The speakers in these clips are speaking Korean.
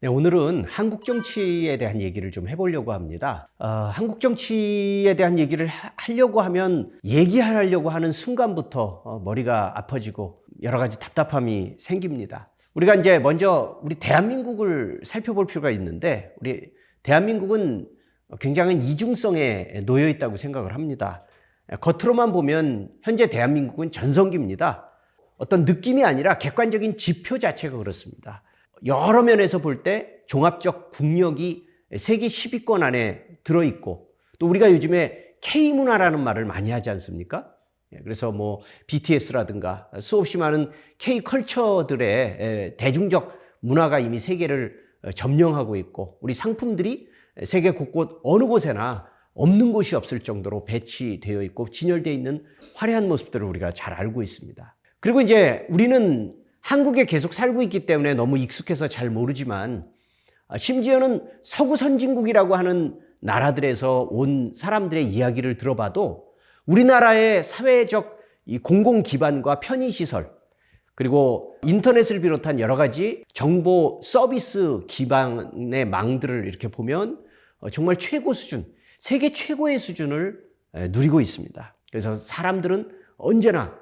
네, 오늘은 한국 정치에 대한 얘기를 좀 해보려고 합니다. 한국 정치에 대한 얘기를 하려고 하면 얘기하려고 하는 순간부터 머리가 아파지고 여러 가지 답답함이 생깁니다. 우리가 이제 먼저 우리 대한민국을 살펴볼 필요가 있는데, 우리 대한민국은 굉장한 이중성에 놓여 있다고 생각을 합니다. 겉으로만 보면 현재 대한민국은 전성기입니다. 어떤 느낌이 아니라 객관적인 지표 자체가 그렇습니다. 여러 면에서 볼 때 종합적 국력이 세계 10위권 안에 들어있고, 또 우리가 요즘에 K문화라는 말을 많이 하지 않습니까? 그래서 뭐 BTS라든가 수없이 많은 K컬처들의 대중적 문화가 이미 세계를 점령하고 있고, 우리 상품들이 세계 곳곳 어느 곳에나 없는 곳이 없을 정도로 배치되어 있고 진열되어 있는 화려한 모습들을 우리가 잘 알고 있습니다. 그리고 이제 우리는 한국에 계속 살고 있기 때문에 너무 익숙해서 잘 모르지만, 심지어는 서구 선진국이라고 하는 나라들에서 온 사람들의 이야기를 들어봐도 우리나라의 사회적 이 공공 기반과 편의시설, 그리고 인터넷을 비롯한 여러 가지 정보 서비스 기반의 망들을 이렇게 보면 정말 최고 수준, 세계 최고의 수준을 누리고 있습니다. 그래서 사람들은 언제나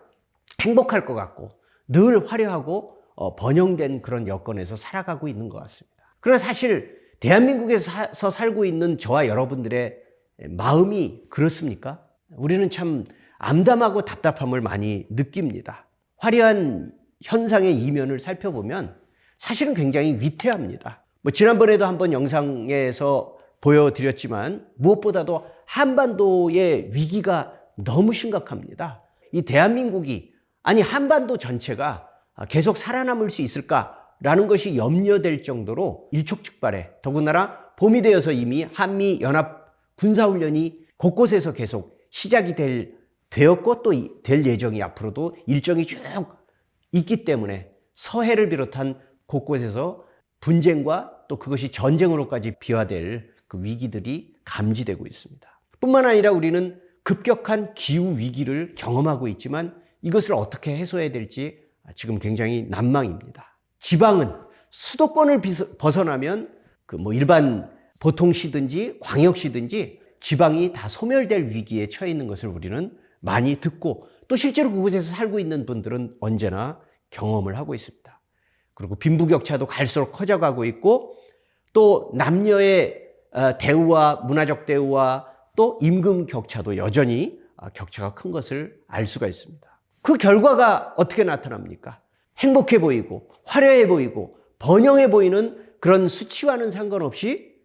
행복할 것 같고 늘 화려하고 번영된 그런 여건에서 살아가고 있는 것 같습니다. 그러나 사실 대한민국에서 살고 있는 저와 여러분들의 마음이 그렇습니까? 우리는 참 암담하고 답답함을 많이 느낍니다. 화려한 현상의 이면을 살펴보면 사실은 굉장히 위태합니다. 지난번에도 한번 영상에서 보여드렸지만 무엇보다도 한반도의 위기가 너무 심각합니다. 이 대한민국이, 아니 한반도 전체가 계속 살아남을 수 있을까라는 것이 염려될 정도로 일촉즉발해, 더군다나 봄이 되어서 이미 한미 연합 군사훈련이 곳곳에서 계속 시작이 되었고 또 될 예정이 앞으로도 일정이 쭉 있기 때문에 서해를 비롯한 곳곳에서 분쟁과 또 그것이 전쟁으로까지 비화될 그 위기들이 감지되고 있습니다. 뿐만 아니라 우리는 급격한 기후 위기를 경험하고 있지만 이것을 어떻게 해소해야 될지 지금 굉장히 난망입니다. 지방은 수도권을 벗어나면 일반 보통시든지 광역시든지 지방이 다 소멸될 위기에 처해 있는 것을 우리는 많이 듣고, 또 실제로 그곳에서 살고 있는 분들은 언제나 경험을 하고 있습니다. 그리고 빈부격차도 갈수록 커져가고 있고, 또 남녀의 대우와 문화적 대우와 또 임금 격차도 여전히 격차가 큰 것을 알 수가 있습니다. 그 결과가 어떻게 나타납니까? 행복해 보이고 화려해 보이고 번영해 보이는 그런 수치와는 상관없이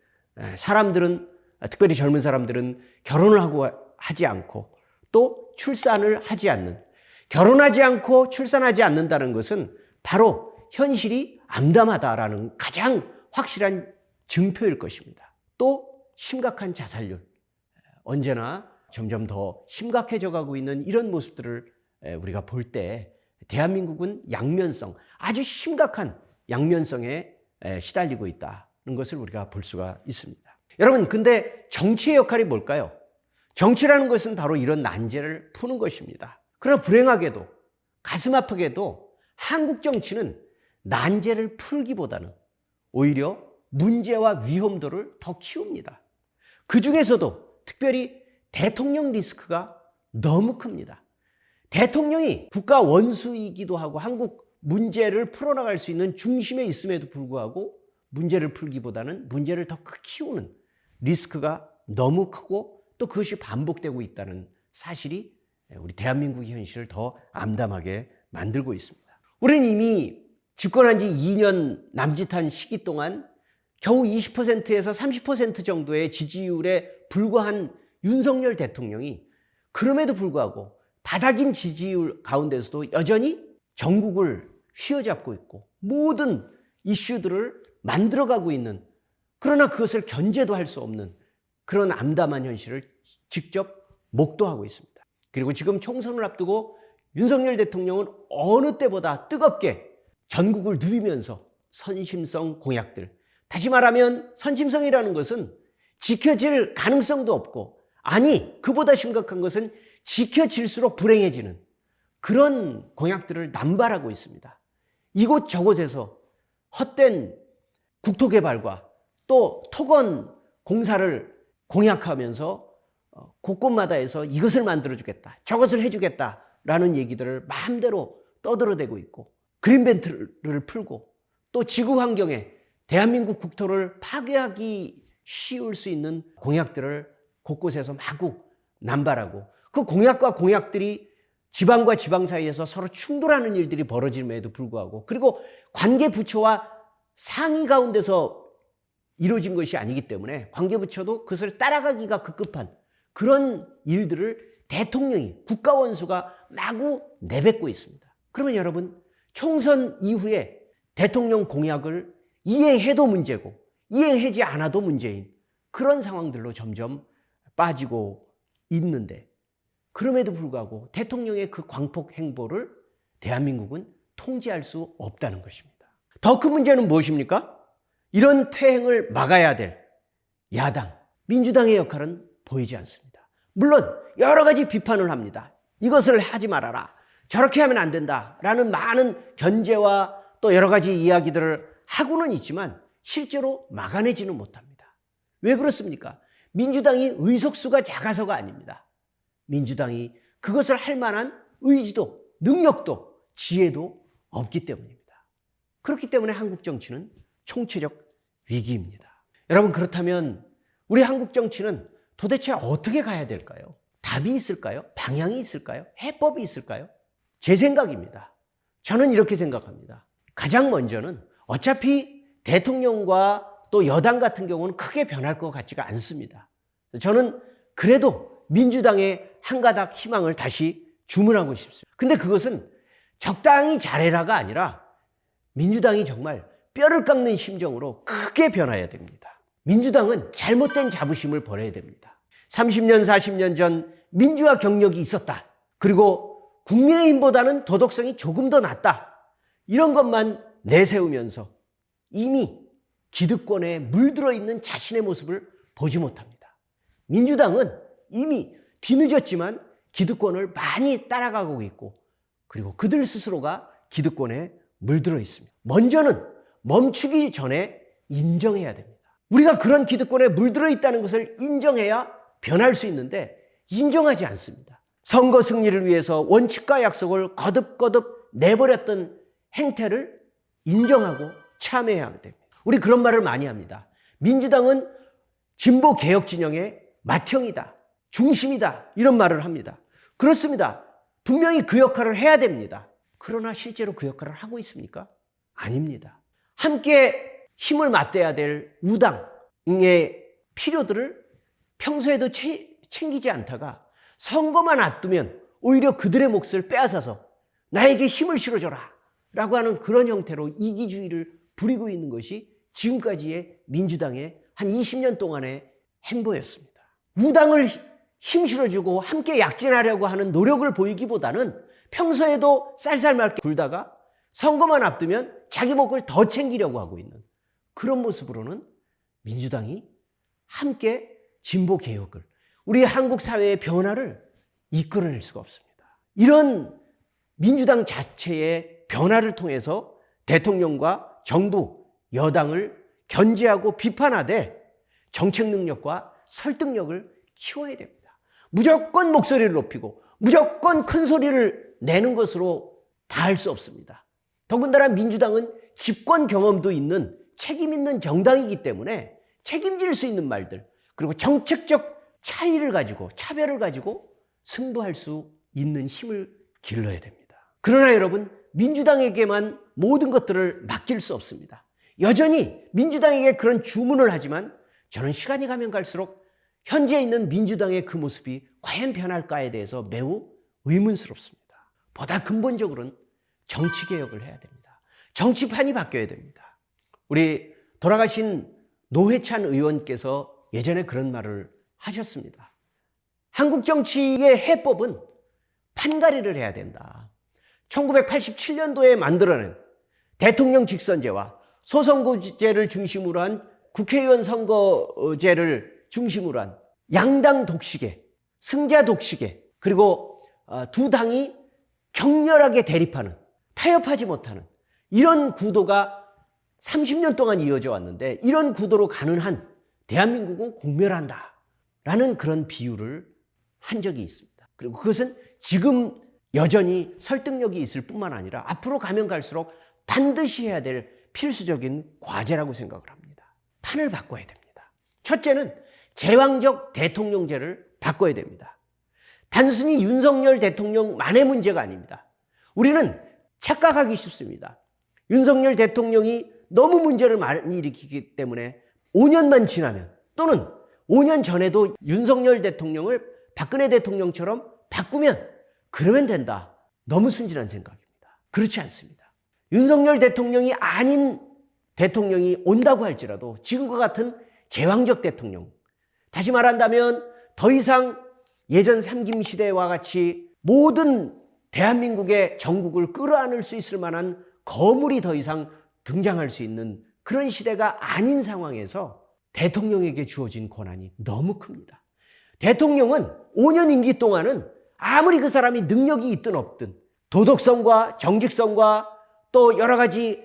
사람들은, 특별히 젊은 사람들은 결혼을 하지 않고 또 출산을 하지 않는, 결혼하지 않고 출산하지 않는다는 것은 바로 현실이 암담하다라는 가장 확실한 증표일 것입니다. 또 심각한 자살률, 언제나 점점 더 심각해져 가고 있는 이런 모습들을 우리가 볼 때 대한민국은 양면성, 아주 심각한 양면성에 시달리고 있다는 것을 우리가 볼 수가 있습니다. 여러분, 근데 정치의 역할이 뭘까요? 정치라는 것은 바로 이런 난제를 푸는 것입니다. 그러나 불행하게도, 가슴 아프게도 한국 정치는 난제를 풀기보다는 오히려 문제와 위험도를 더 키웁니다. 그 중에서도 특별히 대통령 리스크가 너무 큽니다. 대통령이 국가 원수이기도 하고 한국 문제를 풀어나갈 수 있는 중심에 있음에도 불구하고 문제를 풀기보다는 문제를 더 키우는 리스크가 너무 크고, 또 그것이 반복되고 있다는 사실이 우리 대한민국의 현실을 더 암담하게 만들고 있습니다. 우리는 이미 집권한 지 2년 남짓한 시기 동안 겨우 20%에서 30% 정도의 지지율에 불과한 윤석열 대통령이 그럼에도 불구하고 바닥인 지지율 가운데서도 여전히 전국을 휘어잡고 있고 모든 이슈들을 만들어가고 있는, 그러나 그것을 견제도 할 수 없는 그런 암담한 현실을 직접 목도하고 있습니다. 그리고 지금 총선을 앞두고 윤석열 대통령은 어느 때보다 뜨겁게 전국을 누비면서 선심성 공약들, 다시 말하면 선심성이라는 것은 지켜질 가능성도 없고, 아니 그보다 심각한 것은 지켜질수록 불행해지는 그런 공약들을 남발하고 있습니다. 이곳저곳에서 헛된 국토개발과 또 토건 공사를 공약하면서 곳곳마다 해서 이것을 만들어주겠다, 저것을 해주겠다라는 얘기들을 마음대로 떠들어대고 있고, 그린벨트를 풀고 또 지구 환경에 대한민국 국토를 파괴하기 쉬울 수 있는 공약들을 곳곳에서 마구 남발하고, 그 공약과 공약들이 지방과 지방 사이에서 서로 충돌하는 일들이 벌어짐에도 불구하고, 그리고 관계부처와 상의 가운데서 이루어진 것이 아니기 때문에 관계부처도 그것을 따라가기가 급급한 그런 일들을 대통령이, 국가원수가 마구 내뱉고 있습니다. 그러면 여러분, 총선 이후에 대통령 공약을 이행해도 문제고 이행하지 않아도 문제인 그런 상황들로 점점 빠지고 있는데, 그럼에도 불구하고 대통령의 그 광폭 행보를 대한민국은 통제할 수 없다는 것입니다. 더 큰 문제는 무엇입니까? 이런 퇴행을 막아야 될 야당, 민주당의 역할은 보이지 않습니다. 물론 여러 가지 비판을 합니다. 이것을 하지 말아라, 저렇게 하면 안 된다라는 많은 견제와 또 여러 가지 이야기들을 하고는 있지만 실제로 막아내지는 못합니다. 왜 그렇습니까? 민주당이 의석수가 작아서가 아닙니다. 민주당이 그것을 할 만한 의지도, 능력도, 지혜도 없기 때문입니다. 그렇기 때문에 한국 정치는 총체적 위기입니다. 여러분, 그렇다면 우리 한국 정치는 도대체 어떻게 가야 될까요? 답이 있을까요? 방향이 있을까요? 해법이 있을까요? 제 생각입니다. 저는 이렇게 생각합니다. 가장 먼저는 어차피 대통령과 또 여당 같은 경우는 크게 변할 것 같지가 않습니다. 저는 그래도 민주당의 한 가닥 희망을 다시 주문하고 싶습니다. 근데 그것은 적당히 잘해라가 아니라 민주당이 정말 뼈를 깎는 심정으로 크게 변화해야 됩니다. 민주당은 잘못된 자부심을 버려야 됩니다. 30년, 40년 전 민주화 경력이 있었다. 그리고 국민의힘보다는 도덕성이 조금 더 낫다. 이런 것만 내세우면서 이미 기득권에 물들어 있는 자신의 모습을 보지 못합니다. 민주당은 이미 뒤늦었지만 기득권을 많이 따라가고 있고, 그리고 그들 스스로가 기득권에 물들어 있습니다. 먼저는 멈추기 전에 인정해야 됩니다. 우리가 그런 기득권에 물들어 있다는 것을 인정해야 변할 수 있는데 인정하지 않습니다. 선거 승리를 위해서 원칙과 약속을 거듭거듭 내버렸던 행태를 인정하고 참여해야 됩니다. 우리 그런 말을 많이 합니다. 민주당은 진보 개혁 진영의 맏형이다, 중심이다, 이런 말을 합니다. 그렇습니다. 분명히 그 역할을 해야 됩니다. 그러나 실제로 그 역할을 하고 있습니까? 아닙니다. 함께 힘을 맞대야 될 우당의 필요들을 평소에도 챙기지 않다가 선거만 앞두면 오히려 그들의 몫을 빼앗아서 나에게 힘을 실어줘라 라고 하는 그런 형태로 이기주의를 부리고 있는 것이 지금까지의 민주당의 한 20년 동안의 행보였습니다. 우당을 힘 실어주고 함께 약진하려고 하는 노력을 보이기보다는 평소에도 쌀쌀맞게 굴다가 선거만 앞두면 자기 몫을 더 챙기려고 하고 있는 그런 모습으로는 민주당이 함께 진보 개혁을, 우리 한국 사회의 변화를 이끌어낼 수가 없습니다. 이런 민주당 자체의 변화를 통해서 대통령과 정부, 여당을 견제하고 비판하되 정책 능력과 설득력을 키워야 됩니다. 무조건 목소리를 높이고 무조건 큰 소리를 내는 것으로 다 할 수 없습니다. 더군다나 민주당은 집권 경험도 있는 책임 있는 정당이기 때문에 책임질 수 있는 말들, 그리고 정책적 차이를 가지고, 차별을 가지고 승부할 수 있는 힘을 길러야 됩니다. 그러나 여러분, 민주당에게만 모든 것들을 맡길 수 없습니다. 여전히 민주당에게 그런 주문을 하지만 저는 시간이 가면 갈수록 현재 있는 민주당의 그 모습이 과연 변할까에 대해서 매우 의문스럽습니다. 보다 근본적으로는 정치개혁을 해야 됩니다. 정치판이 바뀌어야 됩니다. 우리 돌아가신 노회찬 의원께서 예전에 그런 말을 하셨습니다. 한국 정치의 해법은 판가리를 해야 된다. 1987년도에 만들어낸 대통령 직선제와 소선거제를 중심으로 한 국회의원 선거제를 중심으로 한 양당 독식에, 승자 독식에, 그리고 두 당이 격렬하게 대립하는, 타협하지 못하는 이런 구도가 30년 동안 이어져 왔는데 이런 구도로 가는 한 대한민국은 공멸한다 라는 그런 비유를 한 적이 있습니다. 그리고 그것은 지금 여전히 설득력이 있을 뿐만 아니라 앞으로 가면 갈수록 반드시 해야 될 필수적인 과제라고 생각을 합니다. 판을 바꿔야 됩니다. 첫째는 제왕적 대통령제를 바꿔야 됩니다. 단순히 윤석열 대통령만의 문제가 아닙니다. 우리는 착각하기 쉽습니다. 윤석열 대통령이 너무 문제를 많이 일으키기 때문에 5년만 지나면 또는 5년 전에도 윤석열 대통령을 박근혜 대통령처럼 바꾸면 그러면 된다. 너무 순진한 생각입니다. 그렇지 않습니다. 윤석열 대통령이 아닌 대통령이 온다고 할지라도 지금과 같은 제왕적 대통령, 다시 말한다면 더 이상 예전 삼김시대와 같이 모든 대한민국의 전국을 끌어안을 수 있을 만한 거물이 더 이상 등장할 수 있는 그런 시대가 아닌 상황에서 대통령에게 주어진 권한이 너무 큽니다. 대통령은 5년 임기 동안은 아무리 그 사람이 능력이 있든 없든 도덕성과 정직성과 또 여러 가지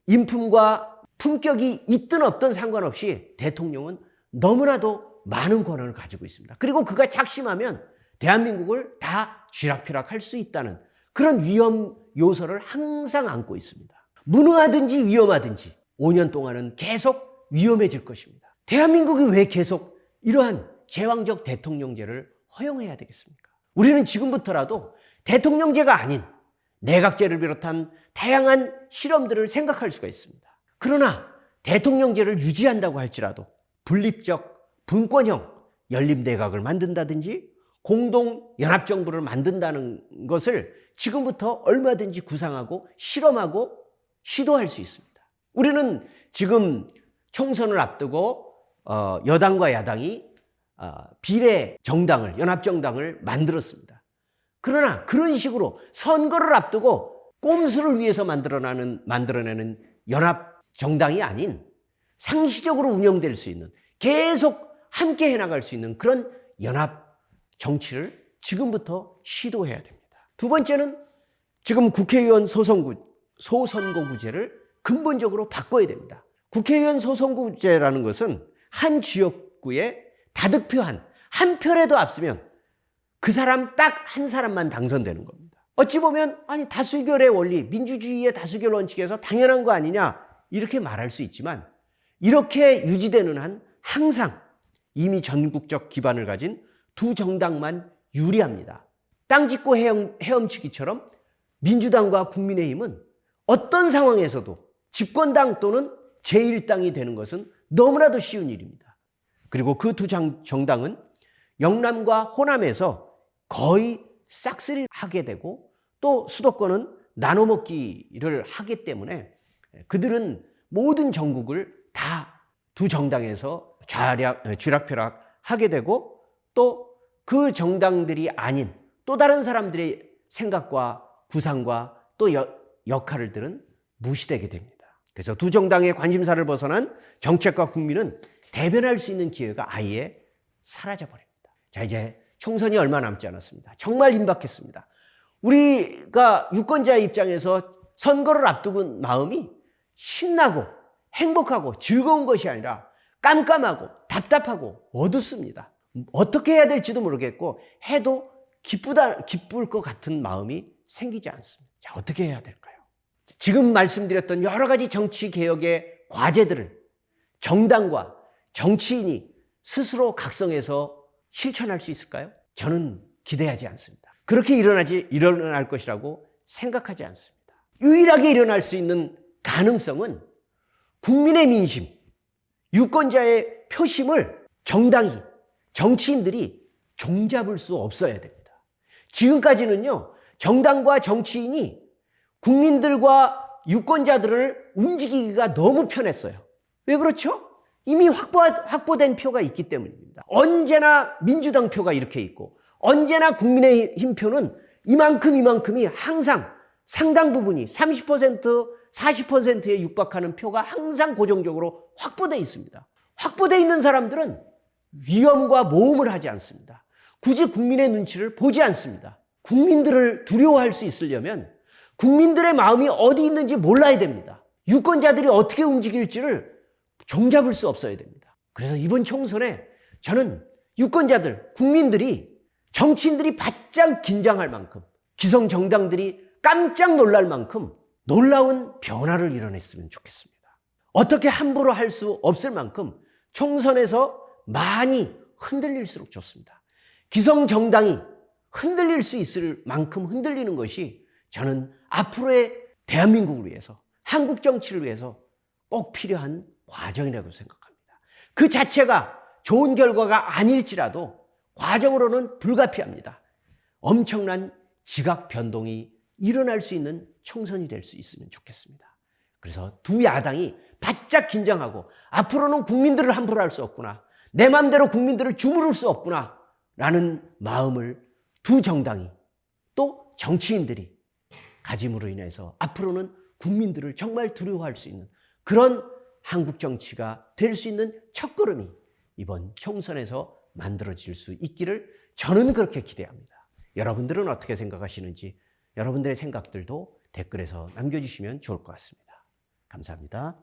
인품과 품격이 있든 없든 상관없이 대통령은 너무나도 많은 권한을 가지고 있습니다. 그리고 그가 작심하면 대한민국을 다 쥐락펴락할 수 있다는 그런 위험 요소를 항상 안고 있습니다. 무능하든지 위험하든지 5년 동안은 계속 위험해질 것입니다. 대한민국이 왜 계속 이러한 제왕적 대통령제를 허용해야 되겠습니까? 우리는 지금부터라도 대통령제가 아닌 내각제를 비롯한 다양한 실험들을 생각할 수가 있습니다. 그러나 대통령제를 유지한다고 할지라도 분립적 분권형 연립내각을 만든다든지 공동연합정부를 만든다는 것을 지금부터 얼마든지 구상하고 실험하고 시도할 수 있습니다. 우리는 지금 총선을 앞두고 여당과 야당이 비례 정당을, 연합정당을 만들었습니다. 그러나 그런 식으로 선거를 앞두고 꼼수를 위해서 만들어내는 연합정당이 아닌 상시적으로 운영될 수 있는, 계속 함께 해나갈 수 있는 그런 연합 정치를 지금부터 시도해야 됩니다. 두 번째는 지금 국회의원 소선거구제를 근본적으로 바꿔야 됩니다. 국회의원 소선거구제라는 것은 한 지역구에 다득표 한 표라도 앞서면 그 사람 딱 한 사람만 당선되는 겁니다. 어찌 보면 아니 다수결의 원리, 민주주의의 다수결 원칙에서 당연한 거 아니냐 이렇게 말할 수 있지만 이렇게 유지되는 한 항상 이미 전국적 기반을 가진 두 정당만 유리합니다. 땅 짓고 헤엄치기처럼 민주당과 국민의힘은 어떤 상황에서도 집권당 또는 제1당이 되는 것은 너무나도 쉬운 일입니다. 그리고 그 두 정당은 영남과 호남에서 거의 싹쓸이를 하게 되고 또 수도권은 나눠먹기를 하기 때문에 그들은 모든 전국을 다 두 정당에서 쥐락펴락 하게 되고 또 그 정당들이 아닌 또 다른 사람들의 생각과 구상과 또 역할들은 무시되게 됩니다. 그래서 두 정당의 관심사를 벗어난 정책과 국민은 대변할 수 있는 기회가 아예 사라져버립니다. 자, 이제 총선이 얼마 남지 않았습니다. 정말 임박했습니다. 우리가 유권자의 입장에서 선거를 앞두고 마음이 신나고 행복하고 즐거운 것이 아니라 깜깜하고 답답하고 어둡습니다. 어떻게 해야 될지도 모르겠고 해도 기쁠 것 같은 마음이 생기지 않습니다. 자, 어떻게 해야 될까요? 지금 말씀드렸던 여러 가지 정치 개혁의 과제들을 정당과 정치인이 스스로 각성해서 실천할 수 있을까요? 저는 기대하지 않습니다. 그렇게 일어날 것이라고 생각하지 않습니다. 유일하게 일어날 수 있는 가능성은 국민의 민심, 유권자의 표심을 정당이, 정치인들이 종잡을 수 없어야 됩니다. 지금까지는요, 정당과 정치인이 국민들과 유권자들을 움직이기가 너무 편했어요. 왜 그렇죠? 이미 확보된 표가 있기 때문입니다. 언제나 민주당 표가 이렇게 있고 언제나 국민의힘 표는 이만큼이 항상 상당 부분이 30%, 40%에 육박하는 표가 항상 고정적으로 확보되어 있습니다. 확보되어 있는 사람들은 위험과 모험을 하지 않습니다. 굳이 국민의 눈치를 보지 않습니다. 국민들을 두려워할 수 있으려면 국민들의 마음이 어디 있는지 몰라야 됩니다. 유권자들이 어떻게 움직일지를 종잡을 수 없어야 됩니다. 그래서 이번 총선에 저는 유권자들, 국민들이, 정치인들이 바짝 긴장할 만큼, 기성 정당들이 깜짝 놀랄 만큼 놀라운 변화를 이뤄냈으면 좋겠습니다. 어떻게 함부로 할 수 없을 만큼 총선에서 많이 흔들릴수록 좋습니다. 기성 정당이 흔들릴 수 있을 만큼 흔들리는 것이 저는 앞으로의 대한민국을 위해서, 한국 정치를 위해서 꼭 필요한 과정이라고 생각합니다. 그 자체가 좋은 결과가 아닐지라도 과정으로는 불가피합니다. 엄청난 지각 변동이 일어날 수 있는 총선이 될 수 있으면 좋겠습니다. 그래서 두 야당이 바짝 긴장하고 앞으로는 국민들을 함부로 할 수 없구나, 내 맘대로 국민들을 주무를 수 없구나 라는 마음을 두 정당이, 또 정치인들이 가짐으로 인해서 앞으로는 국민들을 정말 두려워할 수 있는 그런 한국 정치가 될 수 있는 첫걸음이 이번 총선에서 만들어질 수 있기를 저는 그렇게 기대합니다. 여러분들은 어떻게 생각하시는지 여러분들의 생각들도 댓글에서 남겨주시면 좋을 것 같습니다. 감사합니다.